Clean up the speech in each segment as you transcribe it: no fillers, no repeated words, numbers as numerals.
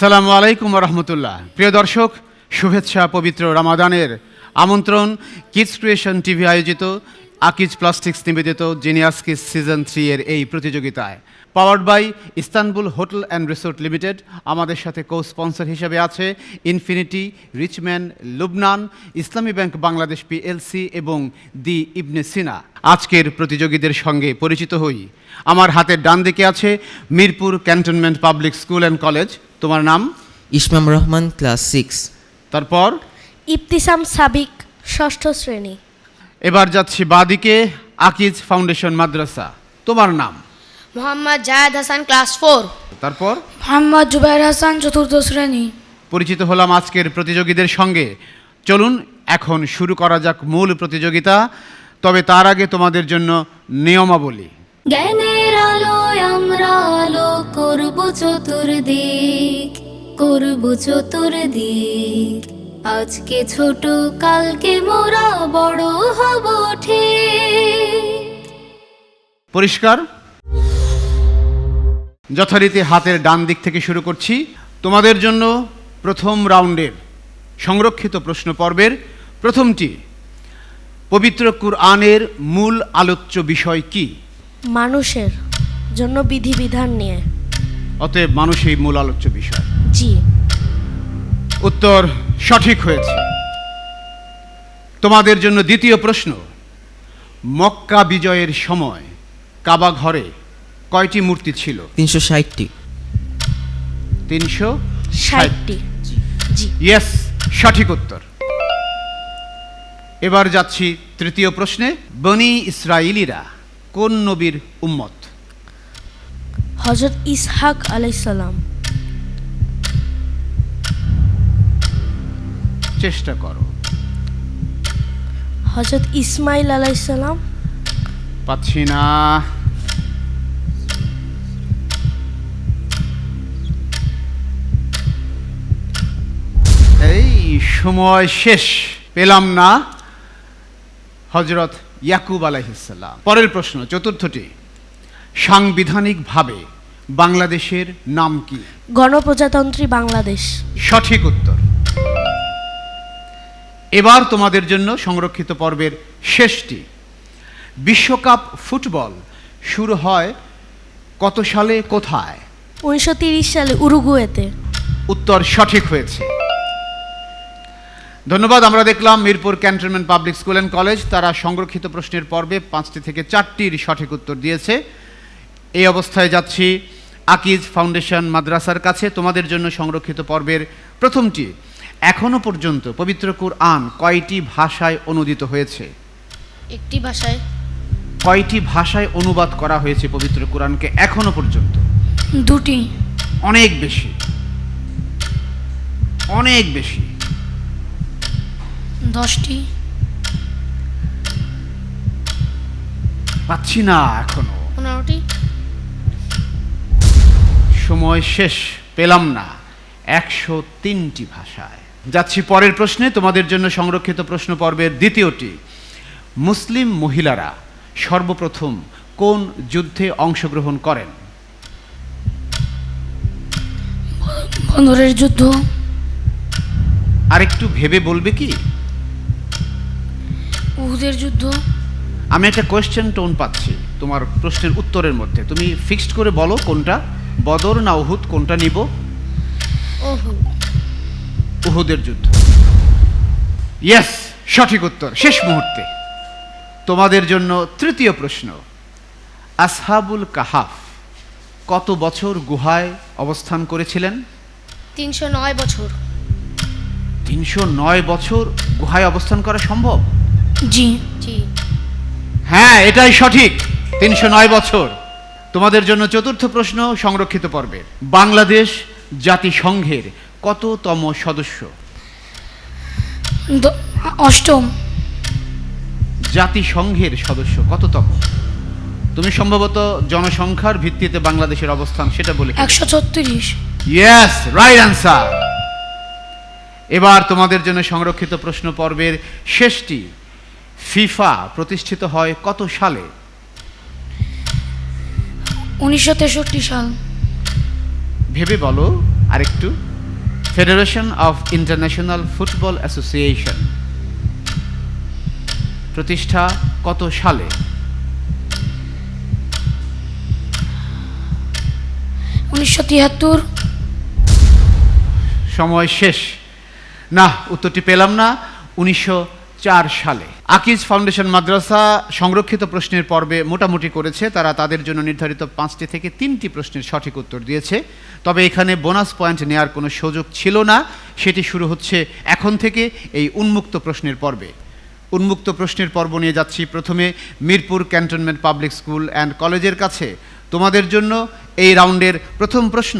আসসালামু আলাইকুম রহমতুল্লাহ। প্রিয় দর্শক, শুভেচ্ছা। পবিত্র রমাদানের আমন্ত্রণ কিডস ক্রিয়েশন টিভি আয়োজিত আকিজ প্লাস্টিক্স নিবেদিত জিনিয়াস কিডস সিজন 3 এর এই প্রতিযোগিতায় powered by Istanbul hotel and resort limited. আমাদের সাথে কো স্পন্সর হিসেবে আছে ইনফিনিটি, রিচম্যান, লুবনান, ইসলামী ব্যাংক বাংলাদেশ পিএলসি এবং দি ইবনে সিনা। আজকের প্রতিযোগীদের সঙ্গে পরিচিত হই। আমার হাতের ডান দিকে আছে Mirpur cantonment public school and college. তোমার নাম? ইসমাম রহমান, ক্লাস 6। তারপর ইবতিসাম সাবিক, ষষ্ঠ শ্রেণী। এবার যাচ্ছি বাদিকে, আকিজ ফাউন্ডেশন মাদ্রাসা। তোমার নাম? মোহাম্মদ জায়েদ হাসান, ক্লাস 4। তারপর মোহাম্মদ জুবাইর হাসান, চতুর্থ শ্রেণী। পরিচিত হলাম আজকের প্রতিযোগীদের সঙ্গে। চলুন এখন শুরু করা যাক মূল প্রতিযোগিতা। তবে তার আগে তোমাদের জন্য নিয়মাবলী। জ্ঞানের আলোয় আমরা আলো করব চতুর্দিক, করব চতুর্দিক। আজকে ছোট, কালকে মোরা বড় হব ঠিক। পরিষ্কার? যথারীতি হাতের ডান দিক থেকে শুরু করছি। তোমাদের জন্য প্রথম রাউন্ডের সংরক্ষিত প্রশ্ন পর্বের প্রথমটি, পবিত্র কুরআনের মূল আলোচ্য বিষয় কি? মানুষের জন্য বিধিবিধান নিয়ে। অতএব মানুষই মূল আলোচ্য বিষয়। জি। উত্তর সঠিক হয়েছে। তোমাদের জন্য দ্বিতীয় প্রশ্ন, মক্কা বিজয়ের সময় কাবা ঘরে কয়টি মূর্তি ছিল? 360টি। 360টি। জি। ইয়েস, সঠিক উত্তর। এবার যাচ্ছি তৃতীয় প্রশ্নে, বনি ইসরাইলিরা কোন নবীর উম্মত? হযরত ইসহাক আলাইহিসসালাম। চেষ্টা করো। হযরত ইসমাইল আলাইহিসসালাম। পাচ্ছি না। এই সময় শেষ, পেলাম না। হযরত ইয়াকুব আলাইহিসসালাম। পরের প্রশ্ন, চতুর্থটি, সাংবিধানিকভাবে বাংলাদেশের নাম কি? গণপ্রজাতন্ত্রী বাংলাদেশ। সঠিক উত্তর। এবার তোমাদের জন্য সংরক্ষিত পর্বের শেষটি, বিশ্বকাপ ফুটবল শুরু হয় কত সালে, কোথায়? 1930 সালে উরুগুয়েতে। উত্তর সঠিক হয়েছে। ধন্যবাদ। আমরা দেখলাম Mirpur cantonment public school and college, তারা সংরক্ষিত প্রশ্নের পর্বে 5টি থেকে 4টির সঠিক উত্তর দিয়েছে। এই অবস্থায় যাচ্ছি আকিজ ফাউন্ডেশন মাদ্রাসার কাছে। তোমাদের জন্য সংরক্ষিত পর্বের প্রথমটি, এখনো পর্যন্ত পবিত্র কুরআন কয়টি ভাষায় অনুদিত হয়েছে? একটি ভাষায়। কয়টি ভাষায় অনুবাদ করা হয়েছে পবিত্র কুরআনকে এখনো পর্যন্ত? 2টি। অনেক বেশি, অনেক বেশি। 10টি। পাচ্ছি না এখনো। 15টি। সময় শেষ, পেলাম না। 103টি ভাষায়। যাচ্ছি পরের প্রশ্নে। তোমাদের জন্য সংরক্ষিত প্রশ্ন পর্বের দ্বিতীয়টি, মুসলিম মহিলারা সর্বপ্রথম কোন যুদ্ধে অংশগ্রহণ করেন? বদরের যুদ্ধ। আরেকটু ভেবে বলবে কি? উহুদের যুদ্ধ। আমি একটা কোয়েশ্চেন টোন পাচ্ছি তোমার প্রশ্নের উত্তরের মধ্যে। তুমি ফিক্সড করে বলো কোনটা, বদর না উহুদ, কোনটা নিব? উহুদের যুদ্ধ। ইয়েস, সঠিক উত্তর শেষ মুহূর্তে। তোমাদের জন্য তৃতীয় প্রশ্ন, আসহাবুল কাহাফ কত বছর গুহায় অবস্থান করেছিলেন? 309 বছর। 309 বছর গুহায় অবস্থান করা সম্ভব? জি। জি। হ্যাঁ, এটাই সঠিক, 309 বছর। তোমাদের জন্য চতুর্থ প্রশ্ন সংরক্ষিত পর্বের, বাংলাদেশ জাতিসংঘের কততম সদস্য? 8ম। জাতিসংঘের সদস্য কততম? তুমি সম্ভবত জনসংখ্যার ভিত্তিতে বাংলাদেশের অবস্থান সেটা বলে। 136। Yes, right answer. এবার তোমাদের জন্য সংরক্ষিত প্রশ্ন পর্বের শেষটি, ফিফা প্রতিষ্ঠিত হয় কত সালে? 1963 সাল। ভেবে বলো আরেকটু। Federation of international football association প্রতিষ্ঠা কত সালে? 1973। সময় শেষ। না, উত্তরটি পেলাম না। 1904 সালে। আকিজ ফাউন্ডেশন মাদ্রাসা সংরক্ষিত প্রশ্নের পর্বে মোটামুটি করেছে। তারা তাদের জন্য নির্ধারিত 5টি থেকে 3টি প্রশ্নের সঠিক উত্তর দিয়েছে। তবে এখানে বোনাস পয়েন্ট নেওয়ার কোনো সুযোগ ছিল না। সেটি শুরু হচ্ছে এখন থেকে এই উন্মুক্ত প্রশ্নের পর্বে। উন্মুক্ত প্রশ্নের পর্ব নিয়ে যাচ্ছি প্রথমে Mirpur cantonment public school and কলেজের কাছে। তোমাদের জন্য এই রাউন্ডের প্রথম প্রশ্ন,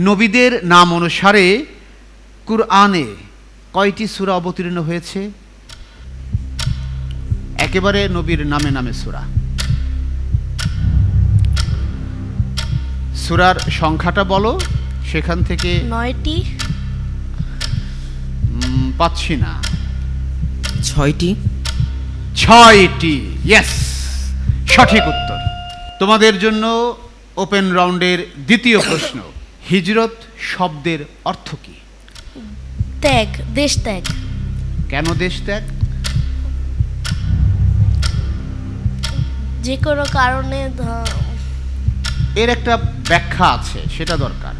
নবীদের নাম অনুসারে কুরআনে কয়টি সূরা অবতীর্ণ হয়েছে? একেবারে নবীর নামে নামে সূরা। সূরার সংখ্যাটা বলো, সেখান থেকে 9টি। পাচ্ছি না। 6টি। 6টি, ইয়েস, সঠিক উত্তর। তোমাদের জন্য ওপেন রাউন্ডের দ্বিতীয় প্রশ্ন, হিজরত শব্দের অর্থ কি? ত্যাগ, দেশ ত্যাগ। কেন দেশ ত্যাগ? যে কোনো কারণে এর একটা ব্যাখ্যা আছে, সেটা দরকার।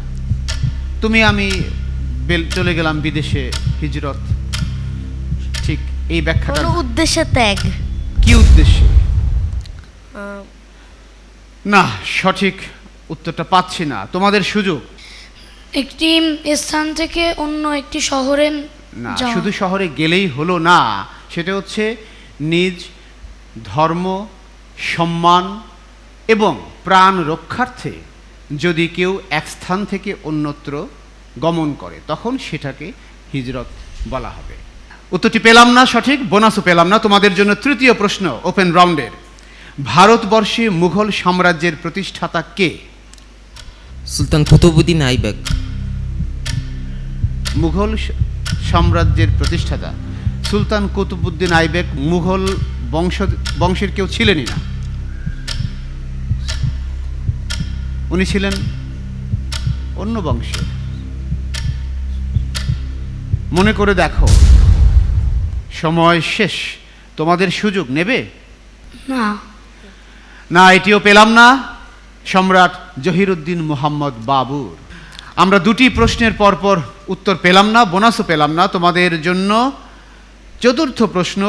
তুমি আমি চলে গেলাম বিদেশে, হিজরত, ঠিক এই ব্যাখ্যাটা কোনো উদ্দেশ্যে ত্যাগ। কি উদ্দেশ্যে? আহ, না, সঠিক উত্তরটা পাচ্ছি না। তোমাদের সুযোগ। একটি স্থান থেকে অন্য একটি শহরে না, যাওয়া। শুধু শহরে গেলেই হলো না, সেটা হচ্ছে নিজ ধর্ম, সম্মান এবং প্রাণ রক্ষার্থে যদি কেউ এক স্থান থেকে অন্যত্র গমন করে, তখন সেটাকে হিজরত বলা হবে। উত্তরটি পেলাম না সঠিক, বোনাসও পেলাম না। তোমাদের জন্য তৃতীয় প্রশ্ন ওপেন রাউন্ডের, ভারতবর্ষে মুঘল সাম্রাজ্যের প্রতিষ্ঠাতা কে? সুলতান কুতুবউদ্দিন আইবেক। মুঘল সাম্রাজ্যের প্রতিষ্ঠাতা সুলতান কুতুবউদ্দিন আইবেক মুঘল বংশের কেউ ছিলেনই না। উনি ছিলেন অন্য বংশের। মনে করে দেখো, সময় শেষ। তোমাদের সুযোগ নেবে? না। না, এটিও পেলাম না। সম্রাট জহিরুদ্দিন মোহাম্মদ বাবুর। আমরা দুটি প্রশ্নের পরপর উত্তর পেলাম না, বোনাসও পেলাম না। তোমাদের জন্য চতুর্থ প্রশ্ন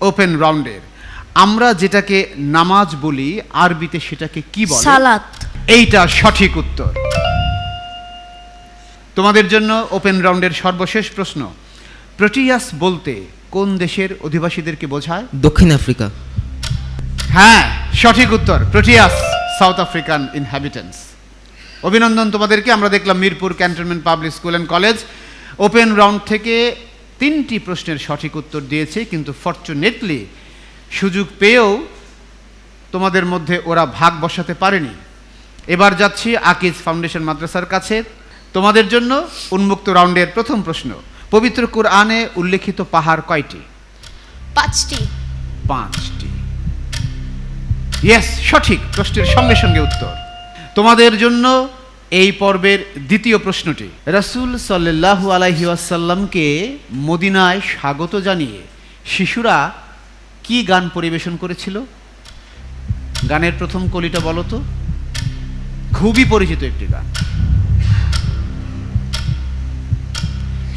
ওপেন রাউন্ডের, আমরা যেটাকে নামাজ বলি আরবিতে সেটাকে কি বলে? সালাত। এইটা সঠিক উত্তর। তোমাদের জন্য ওপেন রাউন্ডের সর্বশেষ প্রশ্ন, প্রোটিয়াস বলতে কোন দেশের অধিবাসীদেরকে বোঝায়? দক্ষিণ আফ্রিকা। হ্যাঁ, সঠিক উত্তর, প্রোটিয়াস, সাউথ আফ্রিকান ইনহ্যাবিটেন্টস। অভিনন্দন তোমাদেরকে। আমরা দেখলাম Mirpur cantonment public school and college open round থেকে 3টি প্রশ্নের সঠিক উত্তর দিয়েছে, কিন্তু ফরচুনেটলি সুযোগ পেয়েও তোমাদের মধ্যে ওরা ভাগ বসাতে পারেনি। এবার যাচ্ছি আকিজ ফাউন্ডেশন মাদ্রাসার কাছে। তোমাদের জন্য উন্মুক্ত রাউন্ডের প্রথম প্রশ্ন, পবিত্র কুরআনে উল্লেখিত পাহাড় কয়টি? 5টি। 5টি, ইয়েস, সঠিক। প্রশ্নের সঙ্গে সঙ্গে উত্তর। তোমাদের জন্য এই পর্বের দ্বিতীয় প্রশ্নটি, রাসূল সাল্লাল্লাহু আলাইহি ওয়াসাল্লামকে মদিনায় স্বাগত জানিয়ে শিশুরা কি গান পরিবেশন করেছিল? গানের প্রথম কলিটা বলো তো। খুবই পরিচিত একটি গান।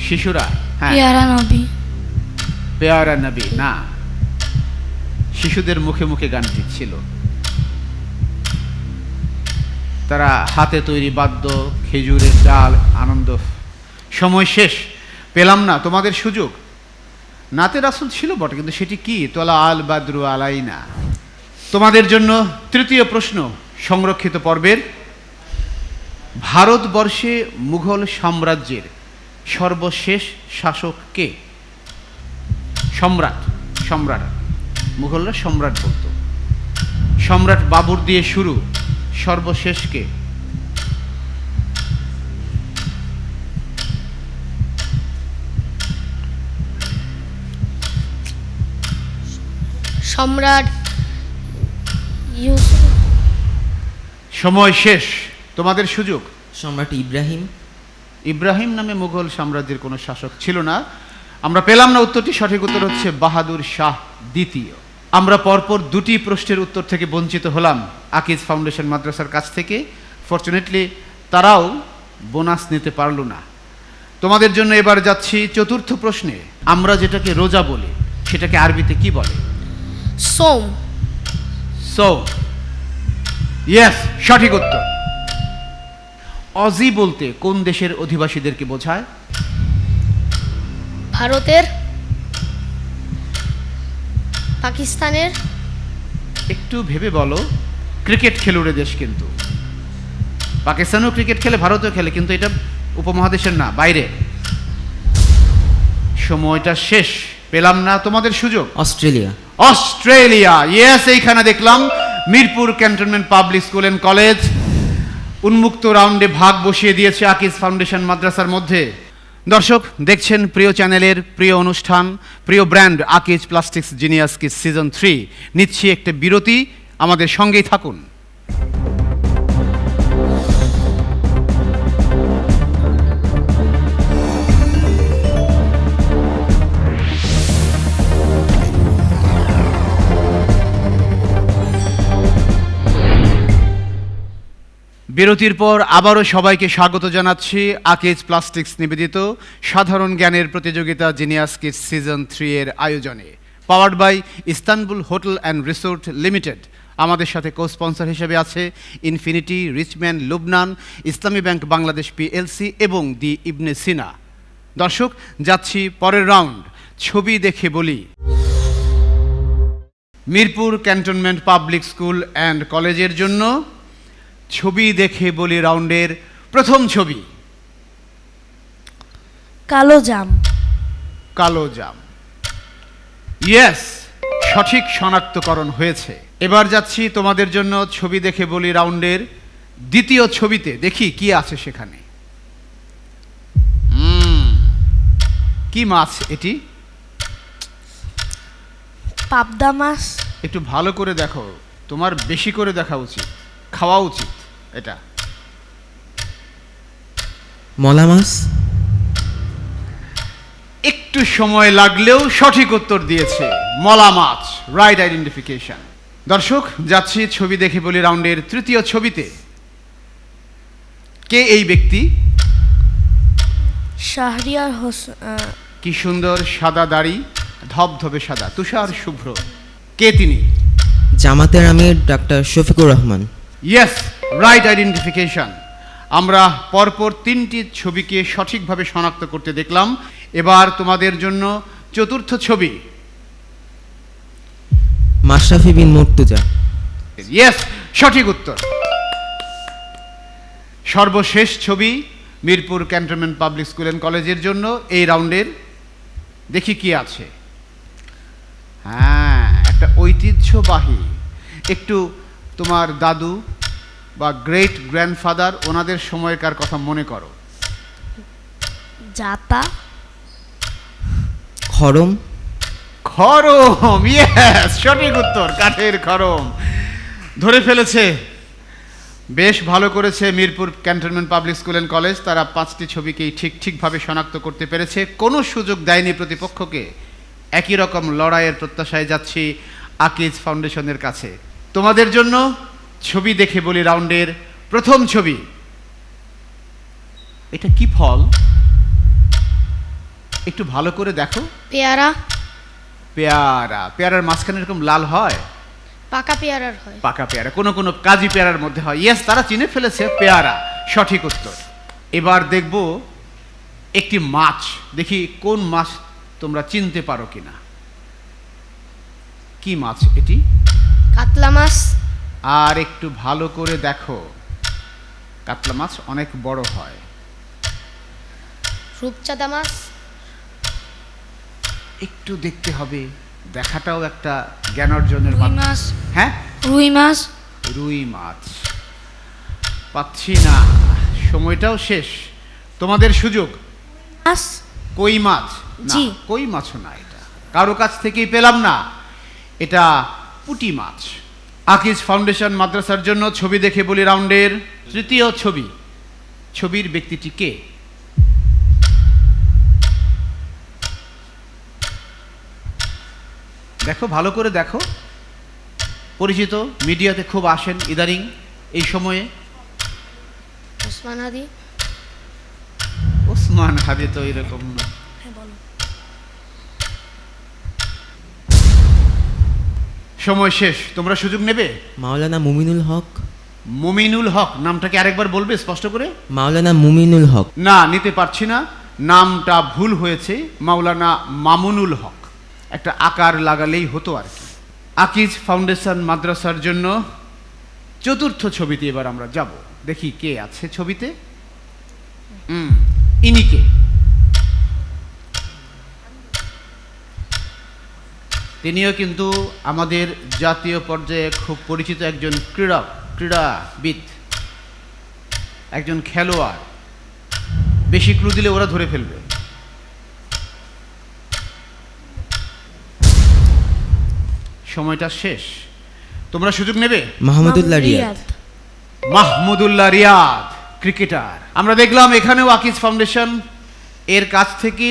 শিশুরা, হ্যাঁ, পেয়ারা নবী। পেয়ারা নবী না, শিশুদের মুখে মুখে গানটি ছিল। তারা হাতে তৈরি বাদ্য, খেজুরের ডাল, আনন্দ। সময় শেষ, পেলাম না। তোমাদের সুযোগ। নাতে রাসূল ছিল বটে, কিন্তু সেটি কি? তোলা আল বাদরু আলাইনা। তোমাদের জন্য তৃতীয় প্রশ্ন সংরক্ষিত পর্বের, ভারতবর্ষে মুঘল সাম্রাজ্যের সর্বশেষ শাসক কে? সম্রাট, সম্রাট, মুঘলরা সম্রাট বলতো। সম্রাট বাবর দিয়ে শুরু, সর্বশেষ কে? সম্রাট ইউসুফ। সময় শেষ, তোমাদের সুযোগ। সম্রাট ইব্রাহিম। ইব্রাহিম নামে মুঘল সাম্রাজ্যের কোনো শাসক ছিল না। আমরা পেলাম না উত্তরটি। সঠিক উত্তর হচ্ছে বাহাদুর শাহ দ্বিতীয়। আমরা পরপর দুটি প্রশ্নের উত্তর থেকে বঞ্চিত হলাম আকিজ ফাউন্ডেশন মাদ্রাসার কাছ থেকে। ফরচুনেটলি তারাও বোনাস নিতে পারল না। তোমাদের জন্য এবার যাচ্ছি চতুর্থ প্রশ্নে। আমরা যেটাকে রোজা বলি সেটাকে আরবিতে কি বলে? সোম। সো ইয়েস, সঠিক উত্তর। অজি বলতে কোন দেশের অধিবাসীদেরকে বোঝায়? ভারতের, পাকিস্তানের, একটু ভেবে বলো। ক্রিকেট খেলুড়ে দেশ কিন্তু। পাকিস্তানও ক্রিকেট খেলে, ভারতও খেলে, কিন্তু এটা উপমহাদেশের না, বাইরে। সময়টা শেষ, পেলাম না তোমাদের সুযোগ। অস্ট্রেলিয়া। Australia, yes. এইখানে দেখলাম Mirpur cantonment public school and college উন্মুক্ত রাউন্ডে ভাগ বসিয়ে দিয়েছে আকিজ ফাউন্ডেশন মাদ্রাসার মধ্যে। দর্শক দেখছেন প্রিয় চ্যানেলের প্রিয় অনুষ্ঠান, প্রিয় brand Akij plastics genius kids season 3। নিচ্ছি একটা বিরতি, আমাদের সঙ্গেই থাকুন। বিরতির পর আবারও সবাইকে স্বাগত জানাচ্ছি আকিজ প্লাস্টিক্স নিবেদিত সাধারণ জ্ঞানের প্রতিযোগিতা জিনিয়াস কিডস সিজন 3 এর আয়োজনে, powered by Istanbul hotel and resort limited. আমাদের সাথে কো স্পন্সর হিসেবে আছে ইনফিনিটি, রিচম্যান, লুবনান, ইসলামী ব্যাংক বাংলাদেশ পিএলসি এবং দি ইবনে সিনা। দর্শক যাচ্ছি পরের রাউন্ড, ছবি দেখে বলি। Mirpur cantonment public school and কলেজের জন্য ছবি দেখে বলি রাউন্ডের প্রথম ছবি। কালো জাম। কালো জাম, ইয়েস, সঠিক শনাক্তকরণ হয়েছে। এবার যাচ্ছি তোমাদের জন্য ছবি দেখে বলি রাউন্ডের দ্বিতীয় ছবিতে। দেখি কি আছে সেখানে। কি মাছ এটি? পাবদা মাছ। একটু ভালো করে দেখো, তোমার বেশি করে দেখা উচিত, খাওয়া উচিত এটা। মলা মাছ। একটু সময় লাগলেও সঠিক উত্তর দিয়েছে, মলা মাছ, রাইট আইডেন্টিফিকেশন। দর্শক যাচ্ছি ছবি দেখে বলি রাউন্ডের তৃতীয় ছবিতে। কে এই ব্যক্তি? শাহরিয়ার হোসেন। কি সুন্দর সাদা দাড়ি, ধবধবে সাদা, তুষার শুভ্র। কে তিনি? জামাতের আমির doctor Shafiqur Rahman. Yes, right identification. আমরা পরপর তিনটি ছবিকে সঠিকভাবে শনাক্ত করতে দেখলাম। এবার তোমাদের জন্য চতুর্থ ছবি। মাশরাফি বিন মুর্তজা। ইয়েস, সঠিক উত্তর। সর্বশেষ ছবি Mirpur cantonment public school and কলেজের জন্য এই রাউন্ডের। দেখি কি আছে। হ্যাঁ, একটা ঐতিহ্যবাহী, একটু তোমার দাদু বা গ্রেট গ্র্যান্ডফাদার ওনাদের সময়কার কথা মনে করো। জাতা। খরম। খরম, ইয়েস, সঠিক উত্তর, কাঠের খরম। ধরে ফেলেছে, বেশ ভালো করেছে Mirpur cantonment public school and college. তারা পাঁচটি ছবিকেই ঠিকভাবে শনাক্ত করতে পেরেছে, কোনো সুযোগ দেয়নি প্রতিপক্ষকে। একই রকম লড়াইয়ের প্রত্যাশায় যাচ্ছি আকিজ ফাউন্ডেশনের কাছে। তোমাদের জন্য ছবি দেখে বলি রাউন্ডের প্রথম ছবি। এটা কি ফল? একটু ভালো করে দেখো। পেয়ারা। পেয়ারা। পেয়ারার মাঝখানে এরকম লাল হয়? পাকা পেয়ারার হয়। পাকা পেয়ারা, কোনো কোনো কাজি পেয়ারার মধ্যে হয়। ইয়েস, তারা চিনে ফেলেছে, পেয়ারা, সঠিক উত্তর। এবার দেখব একটি মাছ, দেখি কোন মাছ তোমরা চিনতে পারো কিনা। কি মাছ এটি? কাতলা মাছ। আর একটু ভালো করে দেখো, কাতলা মাছ অনেক বড় হয়। রূপচাঁদা মাছ। একটু দেখতে হবে, দেখাটাও একটা জ্ঞান অর্জনের রুই মাধ্যম। মাছ। হ্যাঁ, রুই মাছ। রুই মাছ পাচ্ছি না, সময়টাও শেষ। তোমাদের সুযোগ। মাছ। কই মাছ? না, জি। কই মাছও না, এটা কারো কাছ থেকেই পেলাম না। এটা পুঁটি মাছ। আকিজ ফাউন্ডেশন মাদ্রাসার জন্য ছবি দেখে বলি রাউন্ডের তৃতীয় ছবি। ছবির ব্যক্তিটি কে? দেখো, ভালো করে দেখো। পরিচিত, মিডিয়াতে খুব আসেন ইদানিং এই সময়ে। ওসমান হাদি। ওসমান হাদি তো এরকম না। সময় শেষ, তোমরা সুযোগ নেবে। মাওলানা মুমিনুল হক। মুমিনুল হক নামটাকে আরেকবার বলবে স্পষ্ট করে। মাওলানা মুমিনুল হক। না, নিতে পারছি না, নামটা ভুল হয়েছে। মাওলানা মামুনুল হক, একটা আকার লাগালেই হতো আর কি। আকিজ ফাউন্ডেশন মাদ্রাসার জন্য চতুর্থ ছবিতে এবার আমরা যাব। দেখি কে আছে ছবিতে। ইনিকে। তিনিও কিন্তু আমাদের জাতীয় পর্যায়ে খুব পরিচিত একজন ক্রীড়াবিদ, একজন খেলোয়াড়। বেশি ক্লু দিলে ওরা ধরে ফেলবে। সময়টা শেষ, তোমরা সুযোগ নেবে। মাহমুদুল্লাহ রিয়াদ। মাহমুদুল্লাহ রিয়াদ, ক্রিকেটার। আমরা দেখলাম এখানেও আকিজ ফাউন্ডেশন এর কাছ থেকে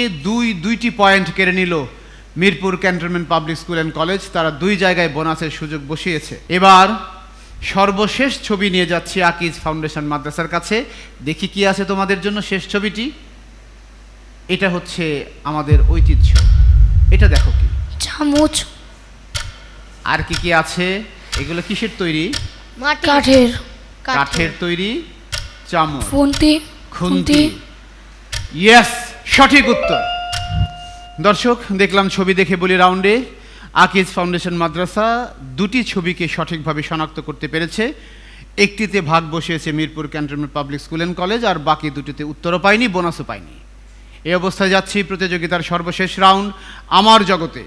দুইটি পয়েন্ট কেড়ে নিল Mirpur cantonment public school and college. তারা 2 জায়গায় বোনাসের সুযোগ বসিয়েছে। এবার সর্বশেষ ছবি নিয়ে যাচ্ছি আকিজ ফাউন্ডেশন মাদ্রাসার কাছে। দেখি কি আছে তোমাদের জন্য শেষ ছবিটি। এটা হচ্ছে আমাদের ঐতিহ্য। এটা দেখো কি, চামচ। আর কি কি আছে? এগুলো কিসের তৈরি? মাটি। কাঠের। কাঠের তৈরি চামচ, খুন্তি। খুন্তি। ইয়েস, সঠিক উত্তর। দর্শক, দেখলাম ছবি দেখে বলি রাউন্ডে আকিজ ফাউন্ডেশন মাদ্রাসা 2টি ছবিকে সঠিকভাবে শনাক্ত করতে পেরেছে। একটিতে ভাগ বসিয়েছে Mirpur cantonment public school and college, আর বাকি 2টিতে উত্তরও পায়নি, বোনাসও পায়নি। এই অবস্থায় যাচ্ছি প্রতিযোগিতার সর্বশেষ রাউন্ড, আমার জগতে।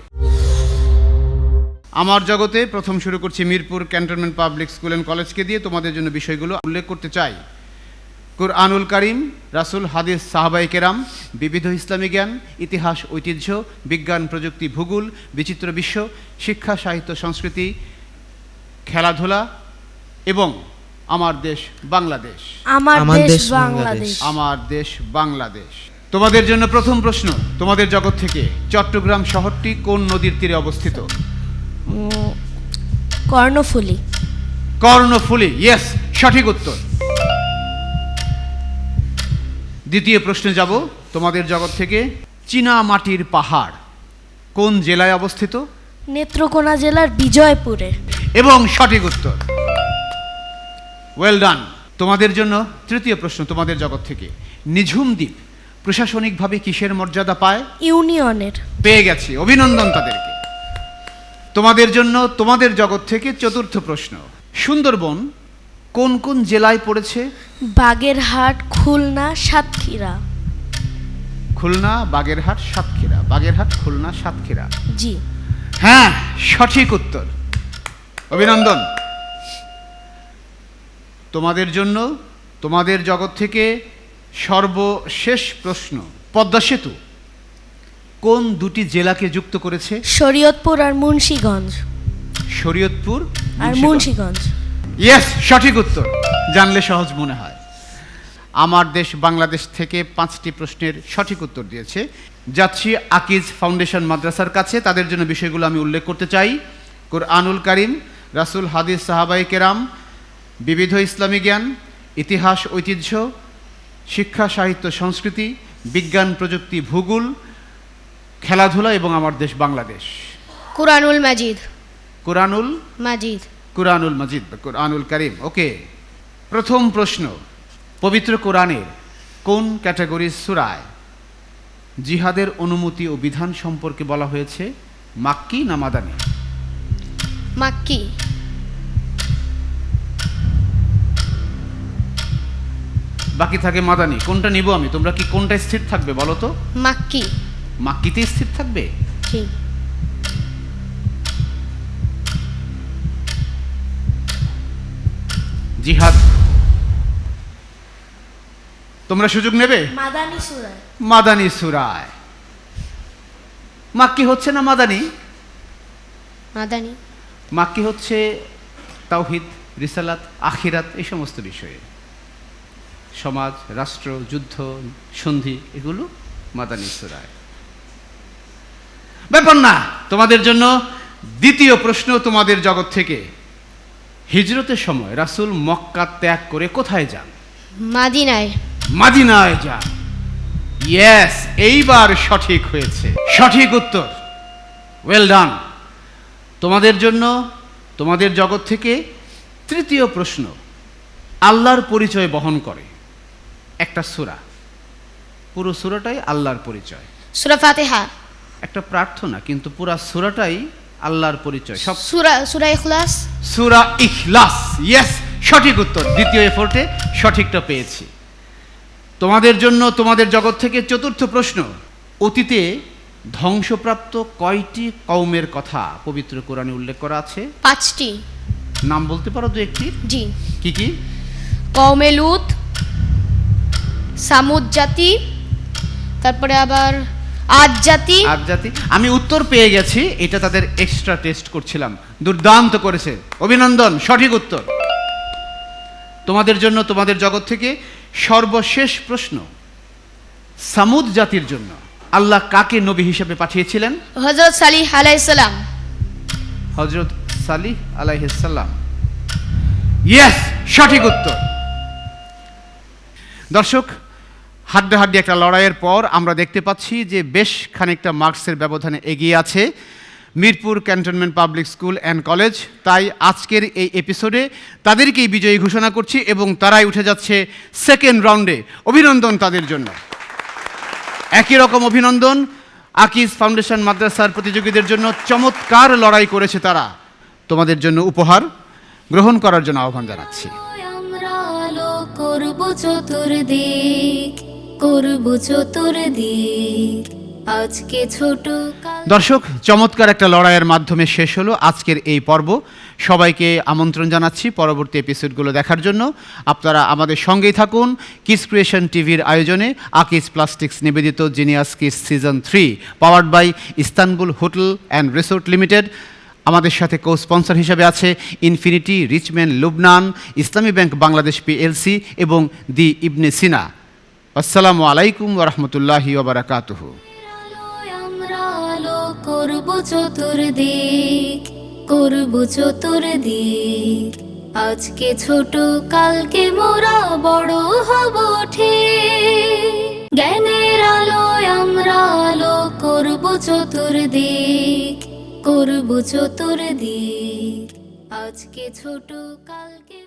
আমার জগতে প্রথম শুরু করছি Mirpur cantonment public school and কলেজকে দিয়ে। তোমাদের জন্য বিষয়গুলো উল্লেখ করতে চাই। কুরআনুল কারীম, রাসূল, হাদিস, সাহাবায়ে কেরাম, বিবিধ ইসলামী জ্ঞান, ইতিহাস, ঐতিহ্য, বিজ্ঞান, প্রযুক্তি, ভূগোল, বিচিত্র বিশ্ব, শিক্ষা, সাহিত্য, সংস্কৃতি, খেলাধুলা এবং আমার দেশ বাংলাদেশ। আমার আমার দেশ দেশ বাংলাদেশ। আমার দেশ বাংলাদেশ। তোমাদের জন্য প্রথম প্রশ্ন তোমাদের জগৎ থেকে। চট্টগ্রাম শহরটি কোন নদীর তীরে অবস্থিত? কর্ণফুলী। কর্ণফুলী, ইয়েস, সঠিক উত্তর। দ্বিতীয় প্রশ্নে যাব তোমাদের জগৎ থেকে। চীনা মাটির পাহাড় কোন জেলায় অবস্থিত? নেত্রকোনা জেলার বিজয়পুরে। এবং সঠিক উত্তর। Well done. তোমাদের জন্য তৃতীয় প্রশ্ন তোমাদের জগৎ থেকে। নিঝুম দ্বীপ প্রশাসনিকভাবে কিসের মর্যাদা পায়? ইউনিয়নের। পেয়ে গেছি, অভিনন্দন তাদেরকে। তোমাদের জন্য তোমাদের জগৎ থেকে চতুর্থ প্রশ্ন। সুন্দরবন কোন কোন জেলায় পড়েছে? বাগেরহাট, খুলনা, সাতক্ষীরা। খুলনা, বাগেরহাট, সাতক্ষীরা। বাগেরহাট, খুলনা, সাতক্ষীরা। জি। হ্যাঁ, সঠিক উত্তর, অভিনন্দন। তোমাদের জন্য তোমাদের জগৎ থেকে সর্বশেষ প্রশ্ন। পদ্মা সেতু কোন 2টি জেলাকে যুক্ত করেছে? শরীয়তপুর আর মুন্সিগঞ্জ। শরীয়তপুর আর মুন্সিগঞ্জ। ইয়েস, সঠিক উত্তর। জানলে সহজ মনে হয়। আমার দেশ বাংলাদেশ থেকে 5টি প্রশ্নের সঠিক উত্তর দিয়েছে। যাচ্ছি আকিজ ফাউন্ডেশন মাদ্রাসার কাছে। তাদের জন্য বিষয়গুলো আমি উল্লেখ করতে চাই। কুরআনুল কারীম, রাসূল, হাদিস, সাহাবায়ে কেরাম, বিবিধ ইসলামী জ্ঞান, ইতিহাস, ঐতিহ্য, শিক্ষা, সাহিত্য, সংস্কৃতি, বিজ্ঞান, প্রযুক্তি, ভূগোল, খেলাধুলা এবং আমার দেশ বাংলাদেশ। কুরআনুল মাজিদ। কুরআনুল মাজিদ। কুরআনুল মাজিদ বা কুরআনুল কারীম। ওকে, প্রথম প্রশ্ন। পবিত্র কোরআনের কোন ক্যাটাগরির সূরায় জিহাদের অনুমতি ও বিধান সম্পর্কে বলা হয়েছে? মাক্কি না মাদানী? মাক্কি। বাকি থাকে মাদানী। কোনটা নিব আমি? তোমরা কি কোনটা স্থির থাকবে বলো তো? মাক্কি। মাক্কিতে স্থির থাকবে? ঠিক। জিহাদ। তোমরা সুযোগ নেবে? মাদানী সূরায়। মাদানী সূরায়। মাক্কি হচ্ছে না মাদানী? মাদানী। মাক্কি হচ্ছে তাওহীদ, রিসালাত, আখিরাত, এই সমস্ত বিষয়ে, সমাজ, রাষ্ট্র, যুদ্ধ, সন্ধি, এগুলো মাদানী সূরায়। ব্যাপার না। তোমাদের জন্য দ্বিতীয় প্রশ্ন তোমাদের জগৎ থেকে, হিজরতের সময় রাসূল মক্কা ত্যাগ করে কোথায় যান? মাদিনায়। মাদিনায় যান। ইয়েস, এইবার সঠিক হয়েছে, সঠিক উত্তর, ওয়েল ডান। তোমাদের জন্য তোমাদের জগৎ থেকে তৃতীয় প্রশ্ন, আল্লাহর পরিচয় বহন করে একটা সূরা, পুরো সূরাটাই আল্লাহর পরিচয়। সূরা ফাতিহা। একটা প্রার্থনা, কিন্তু পুরা সূরাটাই আল্লাহর পরিচয়। সব সূরা ইখলাস। সূরা ইখলাস, ইয়েস, সঠিক উত্তর। দ্বিতীয় এফোর্টে সঠিকটা পেয়েছি। তোমাদের জন্য তোমাদের জগৎ থেকে চতুর্থ প্রশ্ন, অতীতে ধ্বংসপ্রাপ্ত কয়টি কওমের কথা পবিত্র কোরআনে উল্লেখ করা আছে? 5টি। নাম বলতে পারো দু একটি? জি। কি কি? কওমে লূত, সামুদ জাতি, তারপরে আবার আদ জাতি। আদ জাতি। আমি উত্তর পেয়ে গেছি, এটা তাদের এক্সট্রা টেস্ট করছিলাম। দুর্দান্ত করেছে, অভিনন্দন, সঠিক উত্তর। তোমাদের জন্য তোমাদের জগৎ থেকে সর্বশেষ প্রশ্ন, সামুদ জাতির জন্য আল্লাহ কাকে নবী হিসেবে পাঠিয়েছিলেন? হযরত সালিহ আলাইহিস সালাম। হযরত সালিহ আলাইহিস সালাম, ইয়েস, সঠিক উত্তর। দর্শক, হাড্ডাহাড্ডি একটা লড়াইয়ের পর আমরা দেখতে পাচ্ছি যে বেশ খানিকটা মার্কসের ব্যবধানে এগিয়ে আছে Mirpur cantonment public school and college. তাই আজকের এই এপিসোডে তাদেরকেই বিজয়ী ঘোষণা করছি এবং তারাই উঠে যাচ্ছে সেকেন্ড রাউন্ডে। অভিনন্দন তাদের জন্য। একই রকম অভিনন্দন আকিজ ফাউন্ডেশন মাদ্রাসার প্রতিযোগীদের জন্য, চমৎকার লড়াই করেছে তারা। তোমাদের জন্য উপহার গ্রহণ করার জন্য আহ্বান জানাচ্ছি। আমরা আলো করব চতুর্দিক, করব চতুর্দিক, আজকে ছোট কাল। দর্শক, চমৎকার একটা লড়াইয়ের মাধ্যমে শেষ হলো আজকের এই পর্ব। সবাইকে আমন্ত্রণ জানাচ্ছি পরবর্তী এপিসোডগুলো দেখার জন্য। আপনারা আমাদের সঙ্গেই থাকুন। কিস ক্রিয়েশন টিভির আয়োজনে আকিজ প্লাস্টিক্স নিবেদিত genius kids season 3, powered by Istanbul hotel and resort limited. আমাদের সাথে কো স্পন্সর হিসেবে আছে ইনফিনিটি, রিচম্যান লুবনান, ইসলামী ব্যাংক বাংলাদেশ পিএলসি এবং দি ইবনে সিনা। আসসালামু আলাইকুম ওয়া রাহমাতুল্লাহি ওয়া বারাকাতুহু। আলোয় আমরা আলো করব চতুর্দিক, করব চতুর্দিক, আজকে ছোট কালকে মোরা বড় হব ঠিক। জ্ঞানের আলোয় আমরা আলো করব চতুর্দিক, করব চতুর্দিক, আজকে ছোট কালকে